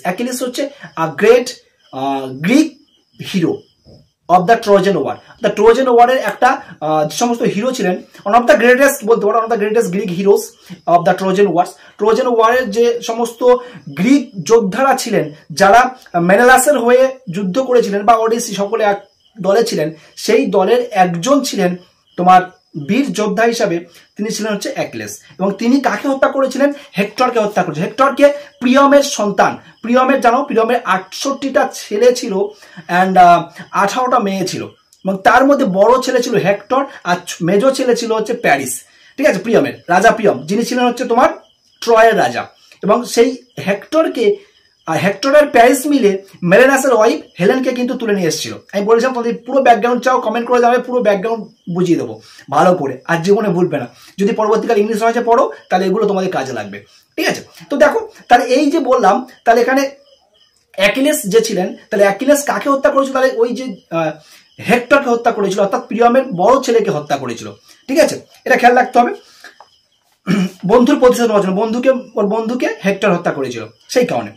Achilles হচ্ছে great Greek hero of the Trojan war. The Trojan ওয়ারের একটা যে সমস্ত হিরো ছিলেন, ওয়ান অফ দ্য গ্রেটেস্ট বলতে পারো, one of the greatest Greek heroes of the Trojan wars. Trojan ওয়ারের যে সমস্ত গ্রিক যোদ্ধারা ছিলেন যারা মেনেলাসের হয়ে যুদ্ধ করেছিলেন বা ওডিসি সকলে এক দলে ছিলেন, সেই দলের একজন ছিলেন তোমার বীর যোদ্ধা হিসাবে তিনি ছিলেন হচ্ছে অ্যাকিলিস। এবং তিনি কাকে হত্যা করেছিলেন? হেক্টরকে হত্যা করেছিলেন। হেক্টরকে প্রিয়মের সন্তান। প্রিয়মের জানো, প্রিয়মের 68টা ছেলে ছিল অ্যান্ড 18টা মেয়ে ছিল, এবং তার মধ্যে বড় ছেলে ছিল হেক্টর আর মেজো ছেলে ছিল হচ্ছে প্যারিস। ঠিক আছে, প্রিয়মের রাজা প্রিয়ম, যিনি ছিলেন হচ্ছে তোমার ট্রয়ের রাজা। এবং সেই হেক্টরকে আর হেক্টরের প্যারিস মিলে মেলেনাসের ওয়াইফ হেলেনকে কিন্তু তুলে নিয়ে এসেছিল। আমি বলেছিলাম তোমাদের পুরো ব্যাকগ্রাউন্ড চাও কমেন্ট করে যাবে, পুরো ব্যাকগ্রাউন্ড বুঝিয়ে দেবো ভালো করে, আর জীবনে ভুলবে না। যদি পরবর্তীকাল ইংলিশ ভাষায় পড়ো তাহলে এগুলো তোমাদের কাজে লাগবে। ঠিক আছে, তো দেখো তাহলে এই যে বললাম, তাহলে এখানে অ্যাকিলিস যে ছিলেন, তাহলে অ্যাকিলিস কাকে হত্যা করেছিল? তাহলে ওই যে হেক্টরকে হত্যা করেছিল, অর্থাৎ প্রিয়মের বড় ছেলেকে হত্যা করেছিল। ঠিক আছে, এটা খেয়াল রাখতে হবে। বন্ধুর প্রতিশোধ নেওয়ার জন্য বন্ধুকে হেক্টর হত্যা করেছিল সেই কারণে।